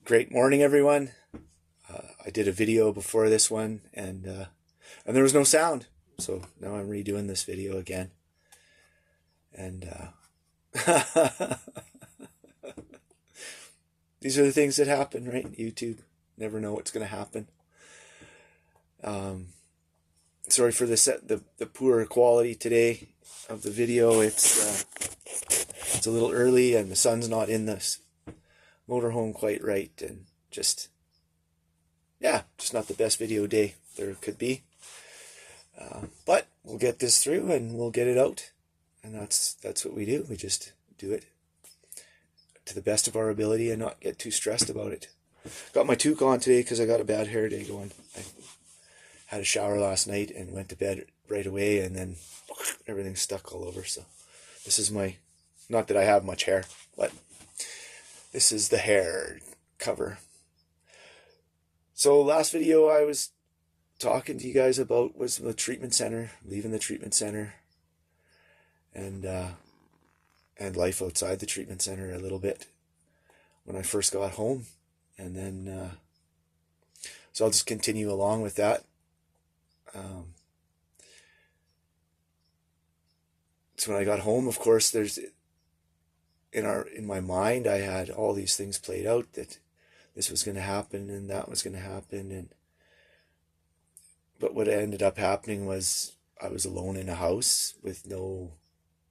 Great morning, everyone. I did a video before this one, and there was no sound, so now I'm redoing this video again. And these are the things that happen, right? YouTube, never know what's going to happen. Sorry for the poor quality today of the video. It's a little early, and the sun's not in this motorhome quite right, and just not the best video day there could be. But we'll get this through and we'll get it out, and that's what we do. We just do it to the best of our ability and not get too stressed about it. Got my toque on today because I got a bad hair day going. I had a shower last night and went to bed right away, and then everything stuck all over. So this is my, not that I have much hair, but this is the hair cover. So last video I was talking to you guys about was the treatment center, leaving the treatment center, and life outside the treatment center a little bit when I first got home. And then, so I'll just continue along with that. So when I got home, of course, there's, in my mind, I had all these things played out, that this was going to happen and that was going to happen. But what ended up happening was I was alone in a house with no,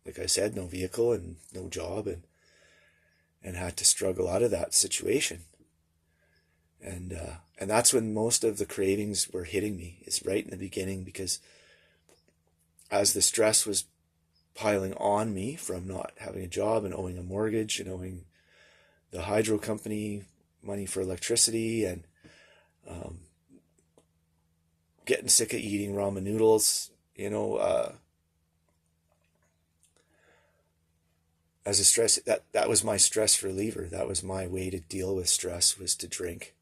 like I said, no vehicle and no job, and had to struggle out of that situation. And that's when most of the cravings were hitting me, is right in the beginning, because as the stress was piling on me from not having a job and owing a mortgage and owing the hydro company money for electricity, and getting sick of eating ramen noodles, as a stress, that was my stress reliever. That was my way to deal with stress, was to drink,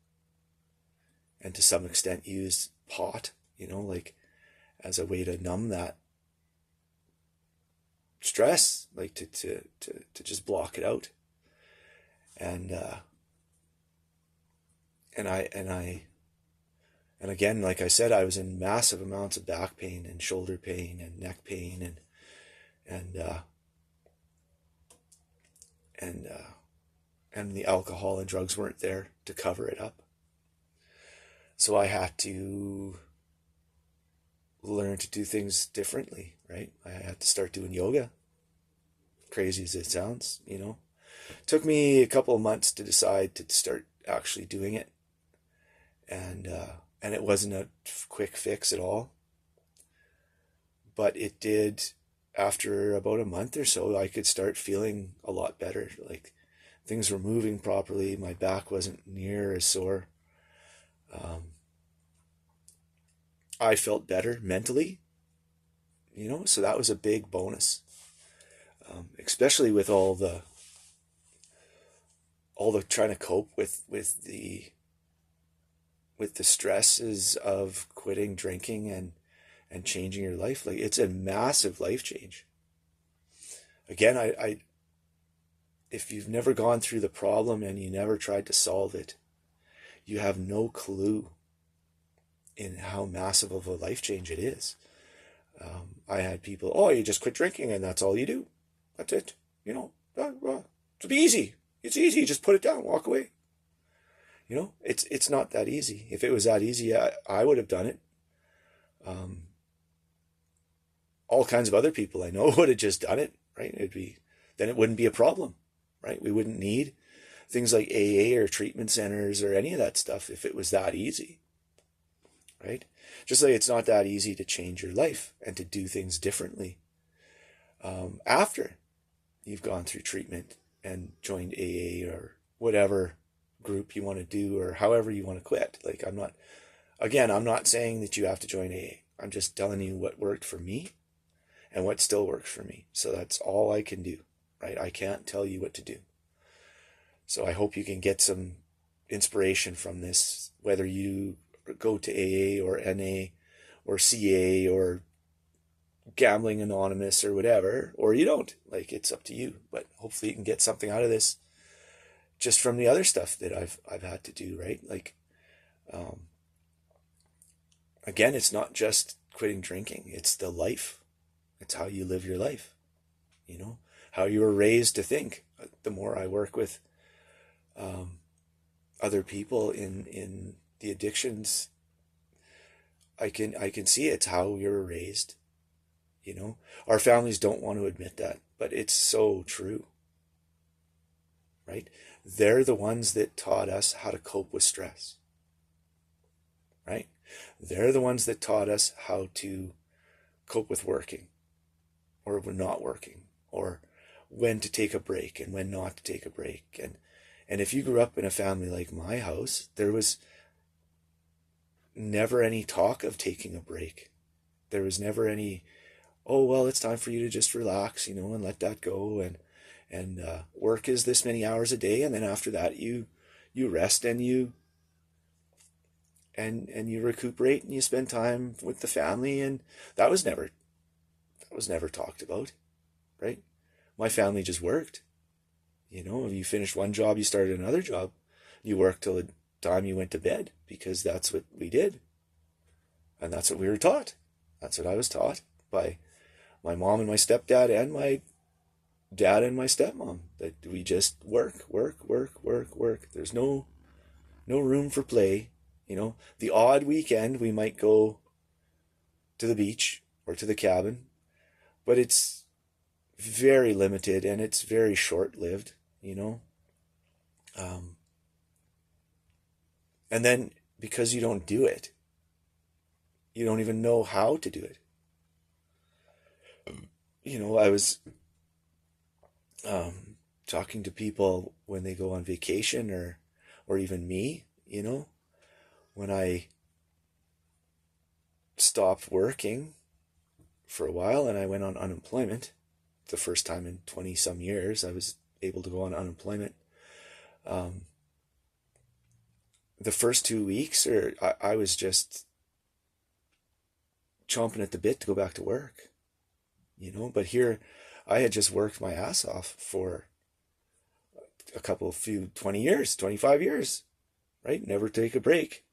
and to some extent use pot, like as a way to numb that stress, like to just block it out. And again, like I said, I was in massive amounts of back pain and shoulder pain and neck pain, and the alcohol and drugs weren't there to cover it up. So I had to learn to do things differently, right? I had to start doing yoga. Crazy as it sounds, It took me a couple of months to decide to start actually doing it. And it wasn't a quick fix at all. But it did, after about a month or so, I could start feeling a lot better. Like things were moving properly. My back wasn't near as sore. I felt better mentally, so that was a big bonus. Especially with all the trying to cope with the stresses of quitting drinking and changing your life. Like, it's a massive life change. Again, I if you've never gone through the problem and you never tried to solve it, you have no clue in how massive of a life change it is. I had people, oh, you just quit drinking and that's all you do. That's it. It'll be easy. It's easy. Just put it down, walk away. It's not that easy. If it was that easy, I would have done it. All kinds of other people I know would have just done it, right? Then it wouldn't be a problem, right? We wouldn't need things like AA or treatment centers or any of that stuff if it was that easy, right? Just like it's not that easy to change your life and to do things differently after you've gone through treatment and joined AA or whatever group you want to do, or however you want to quit. Like, I'm not saying that you have to join AA. I'm just telling you what worked for me and what still works for me. So that's all I can do, right? I can't tell you what to do. So I hope you can get some inspiration from this, whether you go to AA or NA or CA or Gambling Anonymous or whatever, or you don't. Like, it's up to you. But hopefully you can get something out of this just from the other stuff that I've had to do, right? Like, again, it's not just quitting drinking, it's the life. It's how you live your life, you know, how you were raised to think. The more I work with other people in the addictions, I can see it's how we were raised. You know, our families don't want to admit that, but it's so true, right? They're the ones that taught us how to cope with stress, right? They're the ones that taught us how to cope with working or not working, or when to take a break and when not to take a break. And if you grew up in a family like my house, there was never any talk of taking a break. There was never any, oh, well, it's time for you to just relax, you know, and let that go. And work is this many hours a day. And then after that, you rest and you recuperate and you spend time with the family. And that was never talked about, right? My family just worked. You know, if you finished one job, you started another job. You worked till the time you went to bed, because that's what we did. And that's what we were taught. That's what I was taught by my mom and my stepdad and my dad and my stepmom, that we just work. There's no room for play. You know, the odd weekend we might go to the beach or to the cabin, but it's very limited and it's very short-lived, you know. And then because you don't do it, you don't even know how to do it. You know, I was talking to people when they go on vacation, or even me, you know, when I stopped working for a while and I went on unemployment, the first time in 20 some years I was able to go on unemployment. The first 2 weeks, I was just chomping at the bit to go back to work, you know. But here I had just worked my ass off for a 20 years, 25 years, right? Never take a break,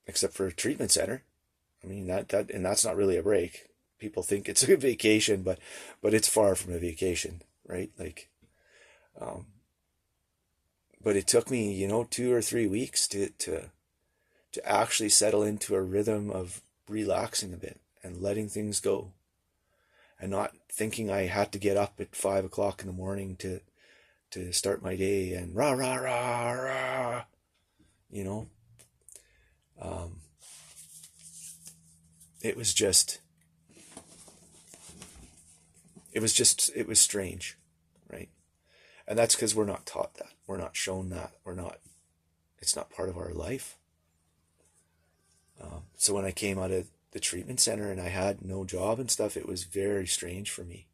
except for a treatment center. I mean, and that's not really a break. People think it's a vacation, but it's far from a vacation, right? Like, but it took me, you know, 2 or 3 weeks to actually settle into a rhythm of relaxing a bit and letting things go, and not thinking I had to get up at 5 o'clock in the morning to start my day and rah, rah, rah, rah, you know. It was strange, right? And that's because we're not taught that. We're not shown that. It's not part of our life. So when I came out of the treatment center and I had no job and stuff, it was very strange for me,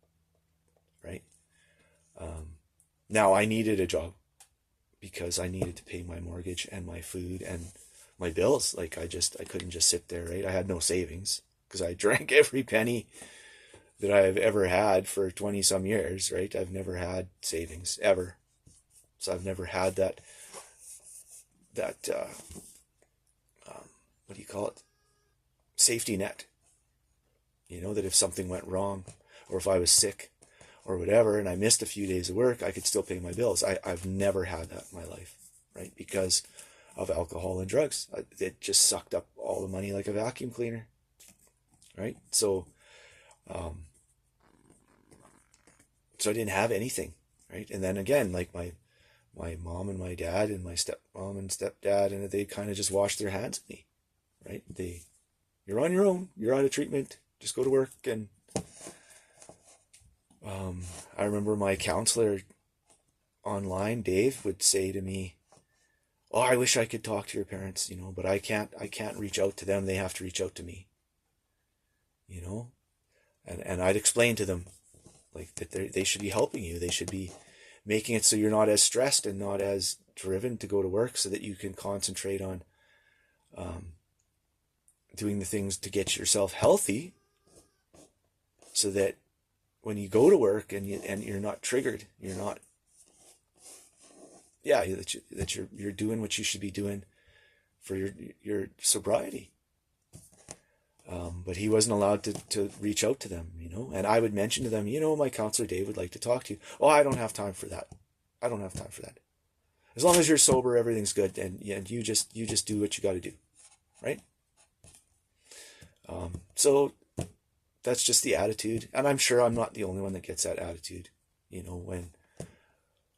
right? Now I needed a job because I needed to pay my mortgage and my food and my bills. Like, I couldn't just sit there, right? I had no savings because I drank every penny that I've ever had for 20 some years, right? I've never had savings ever. So I've never had that what do you call it? Safety net. You know, that if something went wrong, or if I was sick or whatever, and I missed a few days of work, I could still pay my bills. I've never had that in my life, right? Because of alcohol and drugs. It just sucked up all the money like a vacuum cleaner, right? So I didn't have anything, right? And then again, like my mom and my dad and my stepmom and stepdad, and they kind of just washed their hands of me, right? You're on your own, you're out of treatment, just go to work. And I remember my counselor online, Dave, would say to me, oh, I wish I could talk to your parents, you know, but I can't reach out to them. They have to reach out to me, you know? And I'd explain to them, like, that they should be helping you. They should be making it so you're not as stressed and not as driven to go to work, so that you can concentrate on doing the things to get yourself healthy, so that when you go to work and you're not triggered, you're not yeah, that you're doing what you should be doing for your sobriety. But he wasn't allowed to reach out to them, and I would mention to them, my counselor Dave would like to talk to you. Oh, I don't have time for that. I don't have time for that. As long as you're sober, everything's good, and you just do what you got to do, right? So that's just the attitude, and I'm sure I'm not the only one that gets that attitude.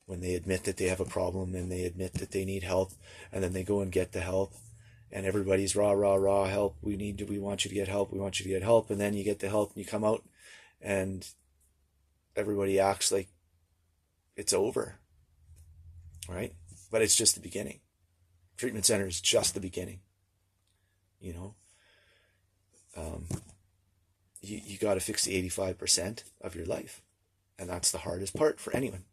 When they admit that they have a problem and they admit that they need help, and then they go and get the help, and everybody's rah rah rah help. We want you to get help. We want you to get help, and then you get the help and you come out, and everybody acts like it's over, right? But it's just the beginning. Treatment center is just the beginning. You got to fix the 85% of your life, and that's the hardest part for anyone.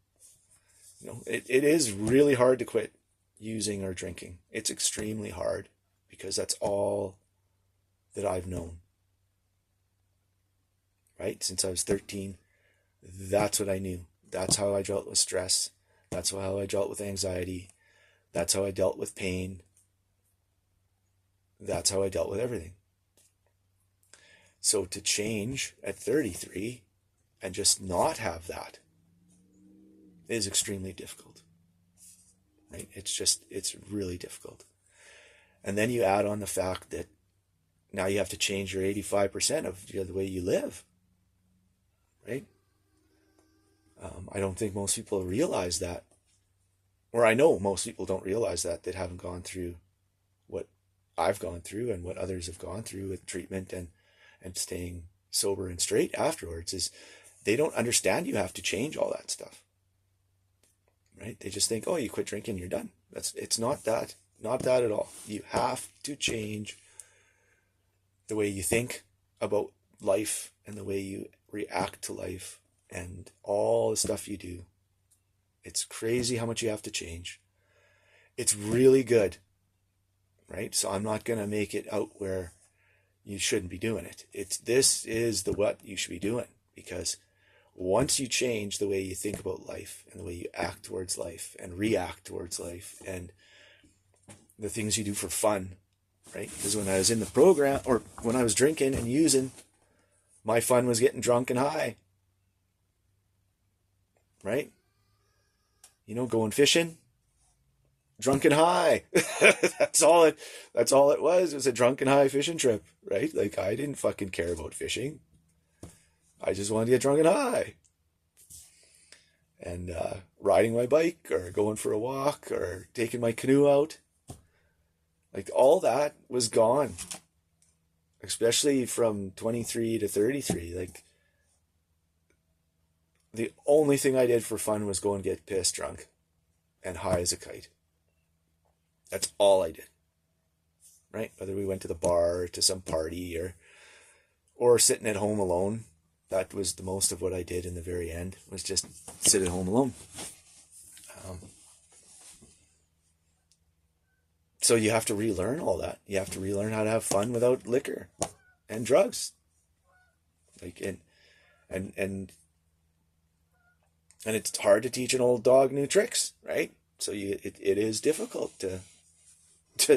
It is really hard to quit using or drinking. It's extremely hard because that's all that I've known, right? Since I was 13, that's what I knew. That's how I dealt with stress. That's how I dealt with anxiety. That's how I dealt with pain. That's how I dealt with everything. So to change at 33 and just not have that is extremely difficult, right? It's really difficult. And then you add on the fact that now you have to change your 85% of the way you live, right? I don't think most people realize that, or I know most people don't realize that haven't gone through what I've gone through and what others have gone through with treatment and staying sober and straight afterwards, is they don't understand you have to change all that stuff, right? They just think, oh, you quit drinking, you're done. It's not that at all. You have to change the way you think about life and the way you react to life and all the stuff you do. It's crazy how much you have to change. It's really good, right? So I'm not going to make it out where you shouldn't be doing it. This is what you should be doing, because once you change the way you think about life and the way you act towards life and react towards life and the things you do for fun, right? Because when I was in the program, or when I was drinking and using, my fun was getting drunk and high, right? Going fishing, drunk and high. That's all it was. It was a drunk and high fishing trip, right? Like, I didn't fucking care about fishing. I just wanted to get drunk and high. And riding my bike or going for a walk or taking my canoe out. Like, all that was gone. Especially from 23 to 33. Like, the only thing I did for fun was go and get pissed drunk and high as a kite. That's all I did, right? Whether we went to the bar or to some party or sitting at home alone, that was the most of what I did in the very end, was just sit at home alone. So you have to relearn all that. You have to relearn how to have fun without liquor and drugs. Like, and it's hard to teach an old dog new tricks, right? So it is difficult to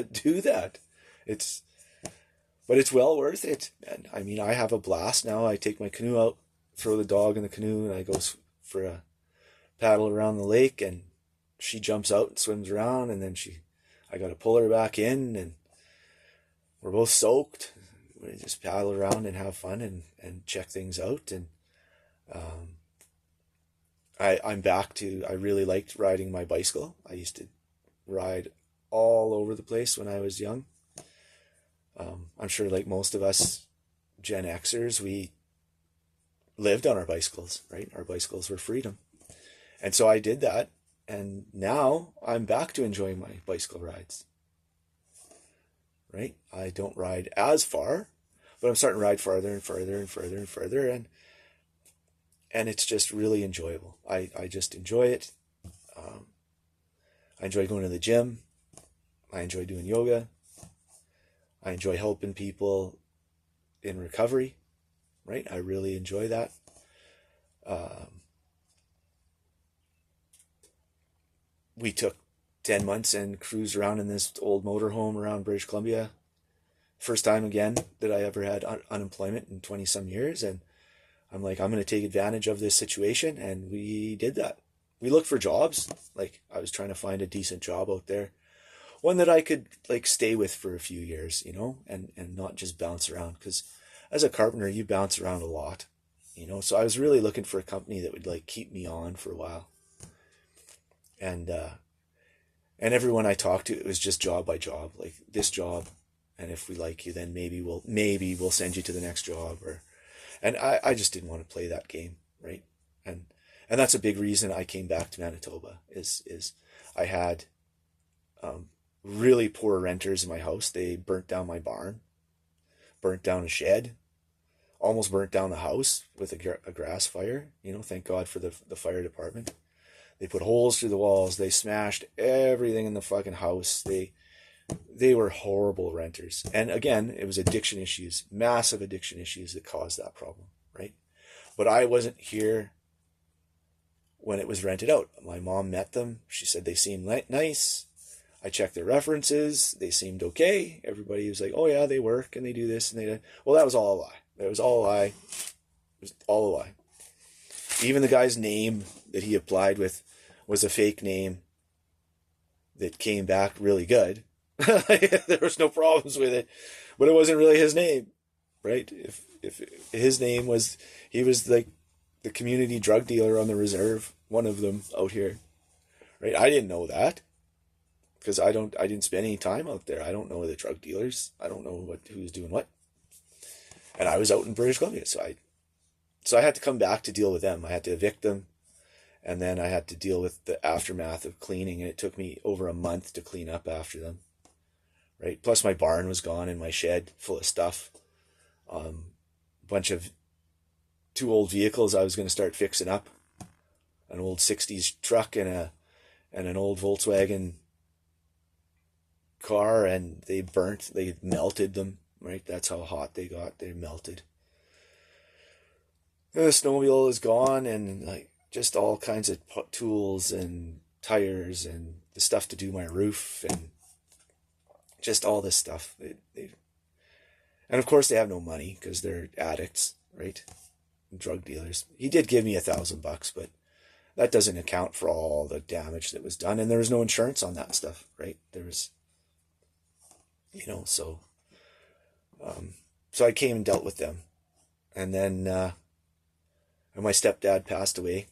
do that. But it's well worth it. And I mean, I have a blast now. I take my canoe out, throw the dog in the canoe, and I go for a paddle around the lake, and she jumps out and swims around, and then I got to pull her back in, and we're both soaked. We just paddle around and have fun and check things out. And I'm back to, I really liked riding my bicycle. I used to ride all over the place when I was young. I'm sure, like most of us Gen Xers, we lived on our bicycles, right? Our bicycles were freedom. And so I did that. And now I'm back to enjoying my bicycle rides, right? I don't ride as far, but I'm starting to ride farther and further and further and further. And it's just really enjoyable. I just enjoy it. I enjoy going to the gym. I enjoy doing yoga. I enjoy helping people in recovery, right? I really enjoy that. We took 10 months and cruise around in this old motorhome around British Columbia. First time again that I ever had unemployment in 20 some years. And I'm like, I'm going to take advantage of this situation. And we did that. We looked for jobs. Like, I was trying to find a decent job out there, one that I could like stay with for a few years, you know, and not just bounce around. Because as a carpenter, you bounce around a lot, you know. So I was really looking for a company that would like keep me on for a while. And everyone I talked to, it was just job by job, like this job, and if we like you, then maybe we'll send you to the next job. And I just didn't want to play that game, right? And that's a big reason I came back to Manitoba is I had really poor renters in my house. They burnt down my barn, burnt down a shed, almost burnt down the house with a grass fire. You know, thank God for the fire department. They put holes through the walls. They smashed everything in the fucking house. They were horrible renters. And again, it was addiction issues, massive addiction issues that caused that problem, right? But I wasn't here when it was rented out. My mom met them. She said they seemed nice. I checked their references. They seemed okay. Everybody was like, oh yeah, they work and they do this and they do. Well, that was all a lie. That was all a lie. It was all a lie. Even the guy's name that he applied with was a fake name that came back really good. There was no problems with it, but it wasn't really his name, right? If his name was, he was like the community drug dealer on the reserve, one of them out here, right? I didn't know that because I didn't spend any time out there. I don't know the drug dealers. I don't know who's doing what. And I was out in British Columbia, so I had to come back to deal with them. I had to evict them. And then I had to deal with the aftermath of cleaning. And it took me over a month to clean up after them. Right? Plus my barn was gone and my shed full of stuff. Bunch of 2 old vehicles I was going to start fixing up. An old 60s truck and an old Volkswagen car. And they melted them. Right? That's how hot they got. They melted. And the snowmobile is gone and like, just all kinds of tools and tires and the stuff to do my roof and just all this stuff. And of course they have no money because they're addicts, right? Drug dealers. He did give me $1,000, but that doesn't account for all the damage that was done. And there was no insurance on that stuff, right? There was, you know, so I came and dealt with them. And then my stepdad passed away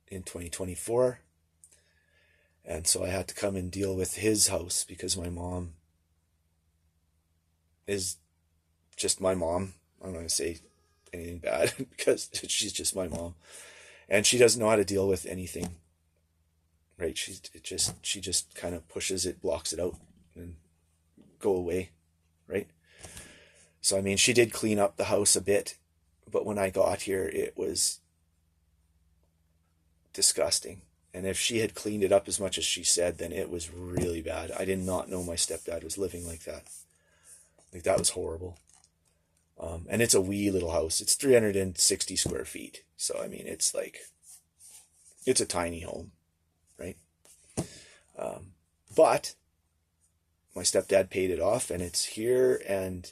in 2024. And so I had to come and deal with his house because my mom is just my mom. I'm not going to say anything bad because she's just my mom. And she doesn't know how to deal with anything. Right? She just kind of pushes it, blocks it out and go away. Right? So, I mean, she did clean up the house a bit, but when I got here, it was disgusting. And if she had cleaned it up as much as she said, then it was really bad. I did not know my stepdad was living like that. Like, that was horrible. And it's a wee little house. It's 360 square feet. So, I mean, it's a tiny home, right? But my stepdad paid it off and it's here, and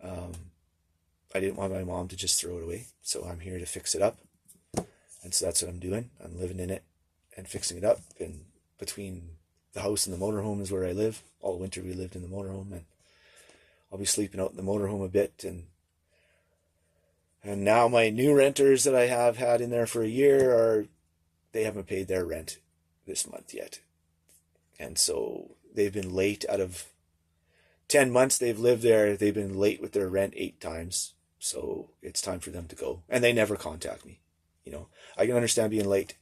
I didn't want my mom to just throw it away. So I'm here to fix it up. And so that's what I'm doing. I'm living in it and fixing it up. And between the house and the motorhome is where I live. All winter we lived in the motorhome, and I'll be sleeping out in the motorhome a bit. And now my new renters that I have had in there for a year they haven't paid their rent this month yet. And so they've been late. Out of 10 months they've lived there, they've been late with their rent 8 times. So it's time for them to go. And they never contact me. You know, I can understand being late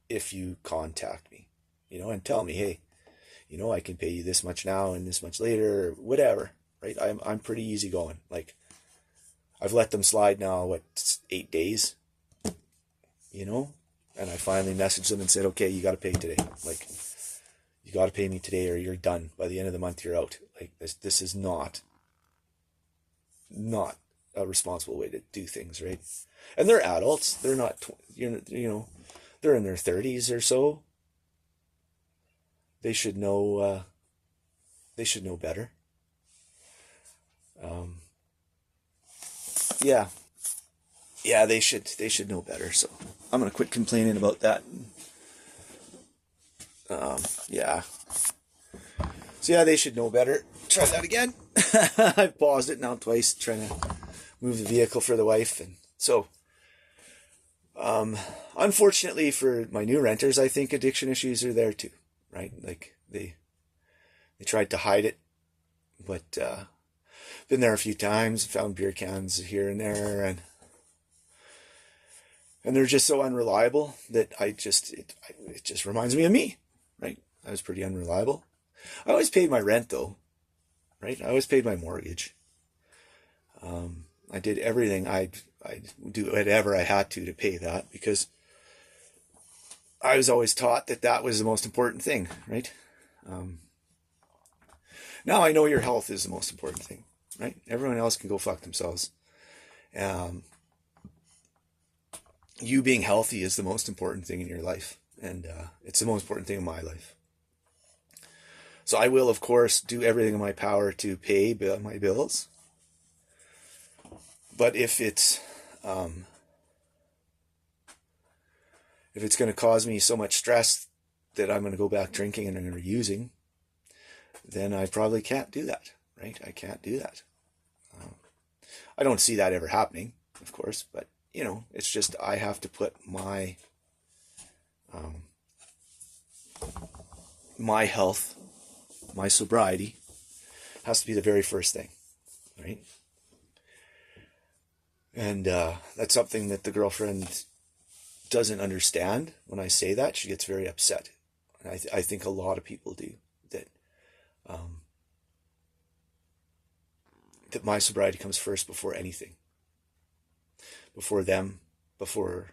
if you contact me, you know, and tell me, hey, you know, I can pay you this much now and this much later, or whatever, right? I'm pretty easygoing. Like, I've let them slide now, 8 days, you know, and I finally messaged them and said, okay, you got to pay today. Like, you got to pay me today or you're done. By the end of the month, you're out. Like, this is not a responsible way to do things, right? And they're adults. They're not, you know, they're in their 30s or so. they should know. They should know better. Yeah, yeah, they should know better. So I'm gonna quit complaining about that. Yeah. So yeah, they should know better. Try that again. I've paused it now twice, trying to move the vehicle for the wife, and so. Unfortunately for my new renters, I think addiction issues are there too, right? Like they tried to hide it, but been there a few times, found beer cans here and there, and they're just so unreliable that it just reminds me of me, right? I was pretty unreliable. I always paid my rent though, right? I always paid my mortgage. I did everything. I'd do whatever I had to pay that, because I was always taught that was the most important thing, right? Now I know your health is the most important thing, right? Everyone else can go fuck themselves. You being healthy is the most important thing in your life, and it's the most important thing in my life. So I will, of course, do everything in my power to pay my bills. But if it's going to cause me so much stress that I'm going to go back drinking and I'm going to be using, then I probably can't do that, right? I can't do that. I don't see that ever happening, of course, but it's just I have to put my my health, my sobriety has to be the very first thing, right? And that's something that the girlfriend doesn't understand. When I say that, she gets very upset. And I think a lot of people do, that that my sobriety comes first before anything. Before them, before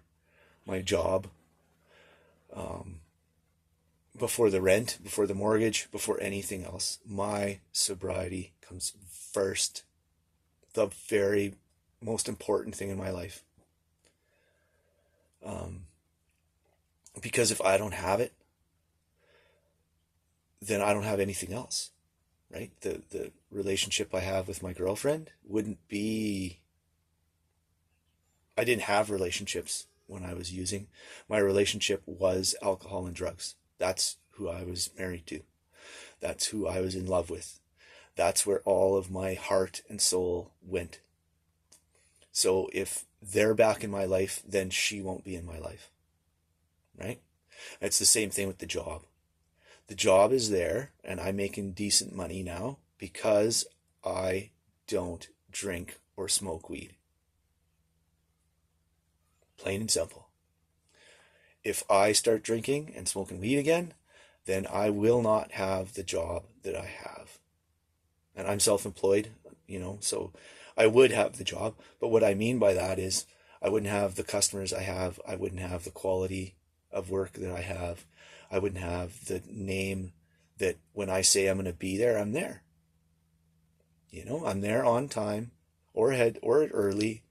my job, before the rent, before the mortgage, before anything else. My sobriety comes first. The very most important thing in my life. Because if I don't have it, then I don't have anything else, right? The relationship I have with my girlfriend wouldn't be... I didn't have relationships when I was using. My relationship was alcohol and drugs. That's who I was married to. That's who I was in love with. That's where all of my heart and soul went. So if they're back in my life, then she won't be in my life, right? It's the same thing with the job. The job is there, and I'm making decent money now because I don't drink or smoke weed. Plain and simple. If I start drinking and smoking weed again, then I will not have the job that I have. And I'm self-employed, so I would have the job. But what I mean by that is I wouldn't have the customers I have. I wouldn't have the quality of work that I have. I wouldn't have the name that when I say I'm going to be there, I'm there. I'm there on time or ahead or early,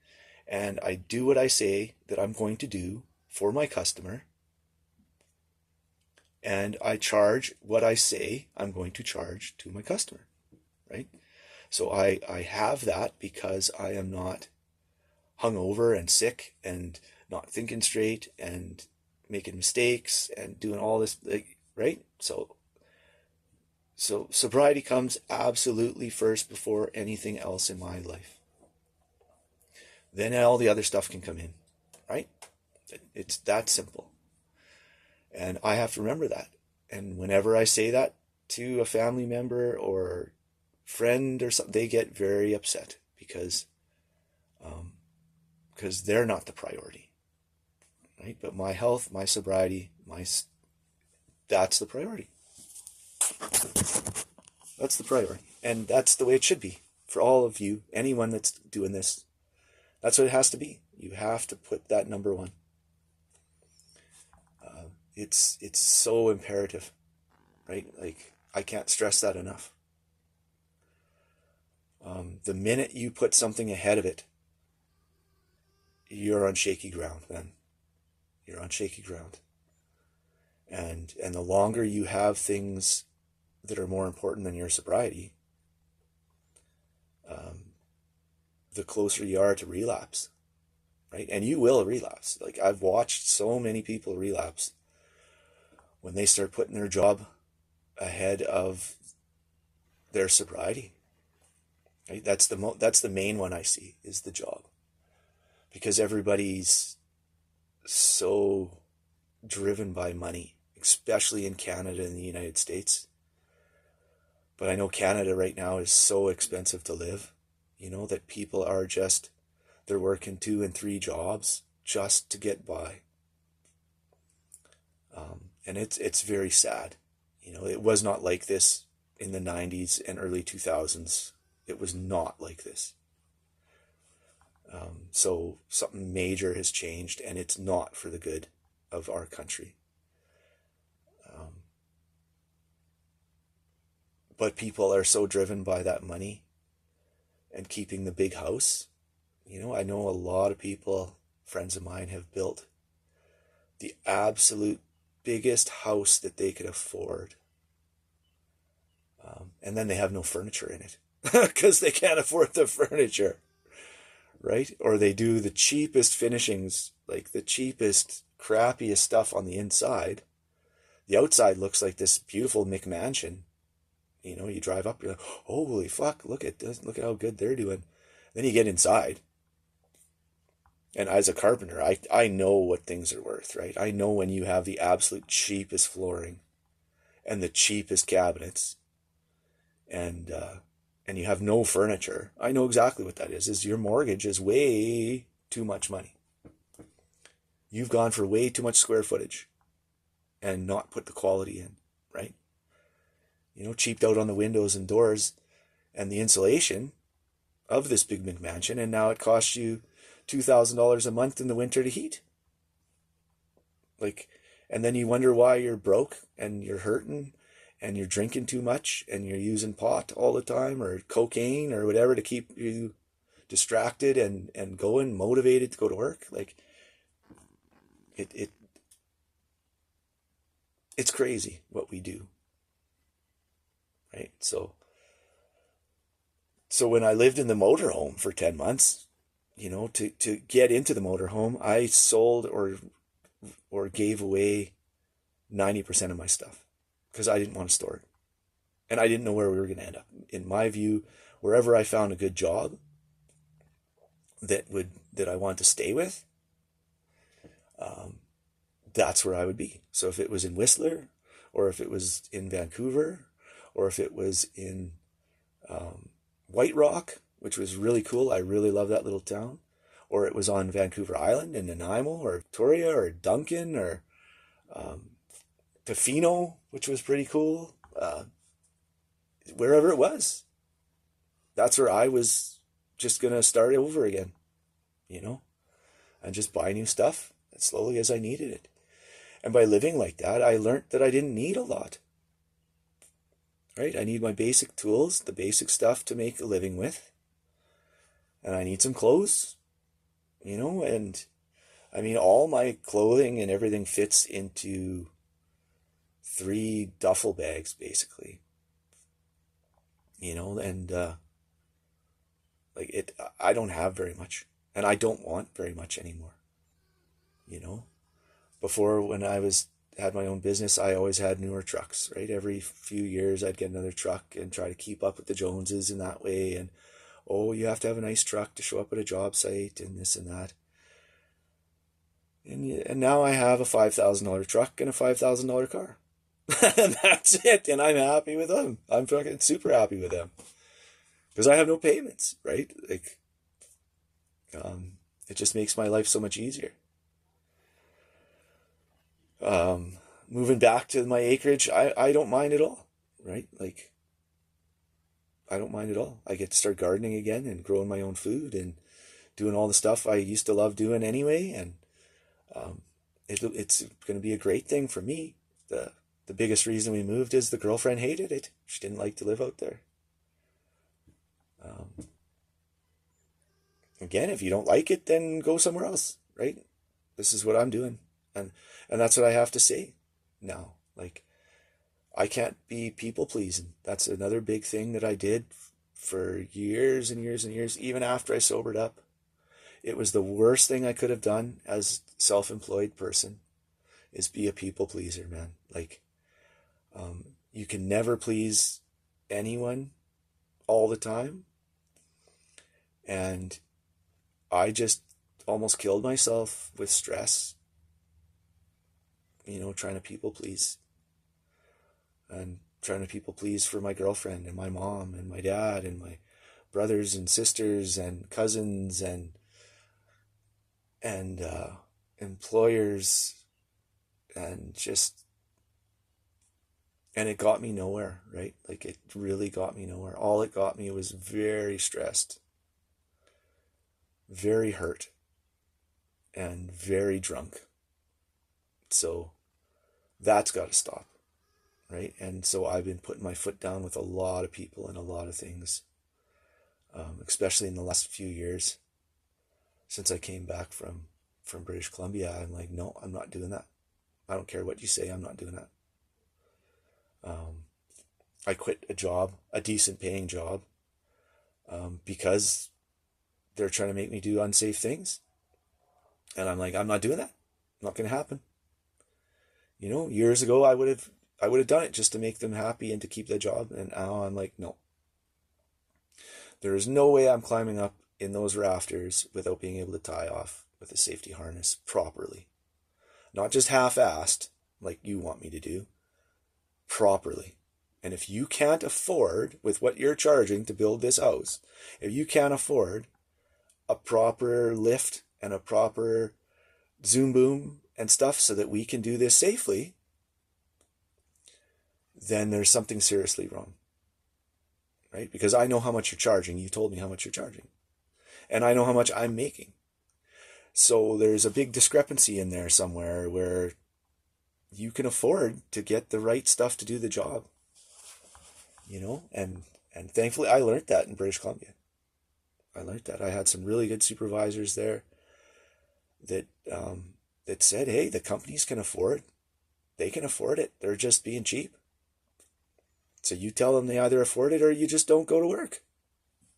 and I do what I say that I'm going to do for my customer. And I charge what I say I'm going to charge to my customer, right? So I have that because I am not hungover and sick and not thinking straight and making mistakes and doing all this, right? So sobriety comes absolutely first before anything else in my life. Then all the other stuff can come in, right? It's that simple. And I have to remember that. And whenever I say that to a family member or friend or something, they get very upset because they're not the priority, right? But my health, my sobriety, that's the priority. That's the priority. And that's the way it should be for all of you, anyone that's doing this. That's what it has to be. You have to put that number one. It's so imperative, right? Like, I can't stress that enough. The minute you put something ahead of it, you're on shaky ground, then. You're on shaky ground. And the longer you have things that are more important than your sobriety, the closer you are to relapse, right? And you will relapse. Like, I've watched so many people relapse when they start putting their job ahead of their sobriety. Right? That's the main one I see, is the job, because everybody's so driven by money, especially in Canada and the United States. But I know Canada right now is so expensive to live, that people are just, they're working 2 and 3 jobs just to get by. And it's very sad. It was not like this in the 90s and early 2000s. It was not like this. So something major has changed, and it's not for the good of our country. But people are so driven by that money and keeping the big house. I know a lot of people, friends of mine, have built the absolute biggest house that they could afford. And then they have no furniture in it because they can't afford the furniture, right? Or they do the cheapest finishings, like the cheapest, crappiest stuff on the inside. The outside looks like this beautiful McMansion. You drive up, you're like, holy fuck, look at this, look at how good they're doing. Then you get inside. And as a carpenter, I know what things are worth, right? I know when you have the absolute cheapest flooring and the cheapest cabinets, and you have no furniture. I know exactly what that is your mortgage is way too much money. You've gone for way too much square footage and not put the quality in, right? Cheaped out on the windows and doors and the insulation of this big McMansion, and now it costs you $2,000 a month in the winter to heat. And then you wonder why you're broke and you're hurting and you're drinking too much and you're using pot all the time or cocaine or whatever to keep you distracted and going, motivated to go to work. It's crazy what we do. Right? So when I lived in the motorhome for 10 months, to get into the motorhome, I sold or gave away 90% of my stuff because I didn't want to store it. And I didn't know where we were going to end up. In my view, wherever I found a good job that I wanted to stay with, that's where I would be. So if it was in Whistler, or if it was in Vancouver, or if it was in White Rock, which was really cool. I really love that little town. Or it was on Vancouver Island in Nanaimo or Victoria or Duncan or Tofino, which was pretty cool. Wherever it was, that's where I was just going to start over again, and just buy new stuff as slowly as I needed it. And by living like that, I learned that I didn't need a lot. Right? I need my basic tools, the basic stuff to make a living with. And I need some clothes, and I mean, all my clothing and everything fits into 3 duffel bags, basically. And I don't have very much, and I don't want very much anymore. Before, when I had my own business, I always had newer trucks, right? Every few years I'd get another truck and try to keep up with the Joneses in that way. And, you have to have a nice truck to show up at a job site and this and that. And now I have a $5,000 truck and a $5,000 car. And that's it. And I'm happy with them. I'm fucking super happy with them. Because I have no payments, right? It just makes my life so much easier. Moving back to my acreage, I don't mind at all, right? I don't mind at all. I get to start gardening again and growing my own food and doing all the stuff I used to love doing anyway. And it's going to be a great thing for me. The biggest reason we moved is the girlfriend hated it. She didn't like to live out there. Again, if you don't like it, then go somewhere else, right? This is what I'm doing. And that's what I have to say. now. Like, I can't be people pleasing. That's another big thing that I did for years and years and years, even after I sobered up. It was the worst thing I could have done as a self-employed person, is be a people pleaser, man. Like, you can never please anyone all the time. And I just almost killed myself with stress, trying to people please. And trying to people please for my girlfriend and my mom and my dad and my brothers and sisters and cousins and employers, and it got me nowhere, right? Like, it really got me nowhere. All it got me was very stressed, very hurt, and very drunk. So that's got to stop, right? And so I've been putting my foot down with a lot of people and a lot of things, especially in the last few years since I came back from British Columbia. I'm like, no, I'm not doing that. I don't care what you say, I'm not doing that. I quit a job, a decent paying job, because they're trying to make me do unsafe things. And I'm like, I'm not doing that. Not going to happen. Years ago, I would have done it just to make them happy and to keep the job. And now I'm like, no. There is no way I'm climbing up in those rafters without being able to tie off with a safety harness properly. Not just half-assed, like you want me to do, properly. And if you can't afford, with what you're charging to build this house, if you can't afford a proper lift and a proper zoom boom and stuff so that we can do this safely, then there's something seriously wrong, right? Because I know how much you're charging. You told me how much you're charging. And I know how much I'm making. So there's a big discrepancy in there somewhere where you can afford to get the right stuff to do the job, and thankfully I learned that in British Columbia. I learned that. I had some really good supervisors there that said, hey, the companies can afford. They can afford it. They're just being cheap. So you tell them they either afford it or you just don't go to work.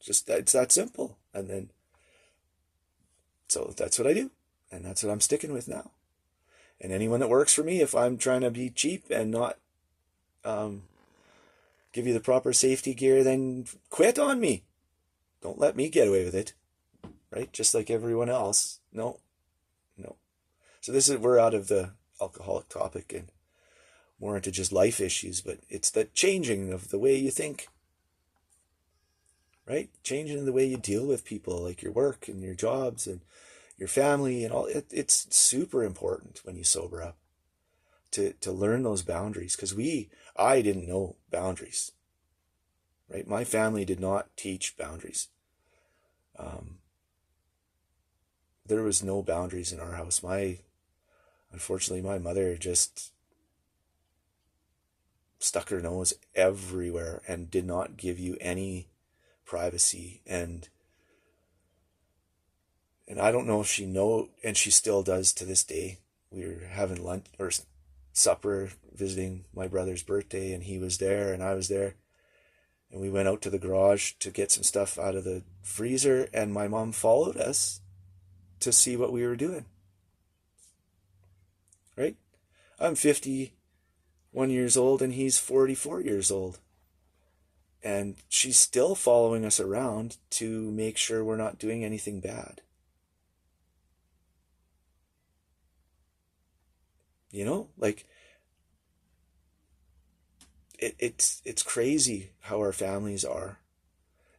It's that simple. And then, so that's what I do. And that's what I'm sticking with now. And anyone that works for me, if I'm trying to be cheap and not give you the proper safety gear, then quit on me. Don't let me get away with it, right? Just like everyone else. No. So we're out of the alcoholic topic and more into just life issues, but it's the changing of the way you think, right? Changing the way you deal with people, like your work and your jobs and your family and all. It's super important when you sober up to learn those boundaries, because I didn't know boundaries, right? My family did not teach boundaries. There was no boundaries in our house. Unfortunately, my mother just stuck her nose everywhere and did not give you any privacy. And I don't know if she and she still does to this day. We were having lunch or supper, visiting my brother's birthday, and he was there and I was there. And we went out to the garage to get some stuff out of the freezer, and my mom followed us to see what we were doing. Right? I'm 51 years old and he's 44 years old. And she's still following us around to make sure we're not doing anything bad. Like, it's crazy how our families are.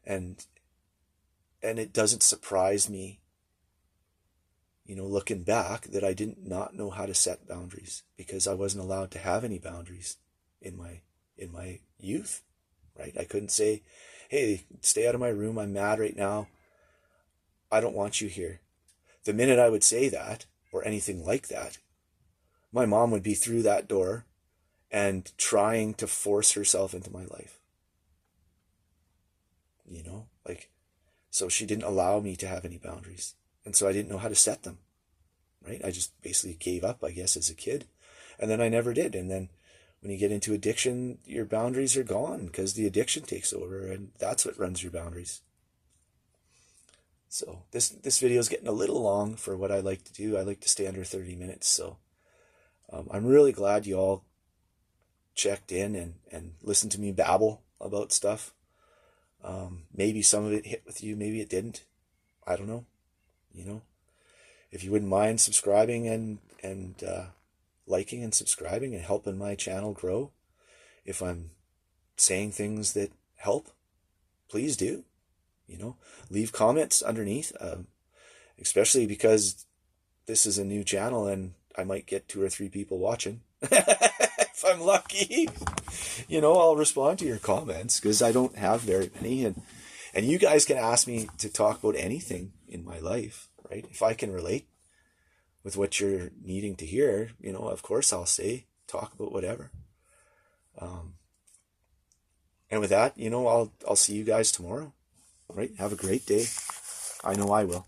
And it doesn't surprise me, looking back, that I did not know how to set boundaries, because I wasn't allowed to have any boundaries in my youth, right? I couldn't say, hey, stay out of my room, I'm mad right now, I don't want you here. The minute I would say that, or anything like that, my mom would be through that door and trying to force herself into my life. So she didn't allow me to have any boundaries. And so I didn't know how to set them, right? I just basically gave up, I guess, as a kid. And then I never did. And then when you get into addiction, your boundaries are gone because the addiction takes over, and that's what runs your boundaries. So this video is getting a little long for what I like to do. I like to stay under 30 minutes. So I'm really glad you all checked in and listened to me babble about stuff. Maybe some of it hit with you, maybe it didn't. I don't know. You know, if you wouldn't mind subscribing and liking and subscribing and helping my channel grow, if I'm saying things that help, please do. You know, leave comments underneath, especially because this is a new channel and I might get 2 or 3 people watching. If I'm lucky, you know, I'll respond to your comments because I don't have very many, and you guys can ask me to talk about anything in my life, right? If I can relate with what you're needing to hear, you know, of course I'll talk about whatever. And with that, you know, I'll see you guys tomorrow, right? Have a great day. I know I will.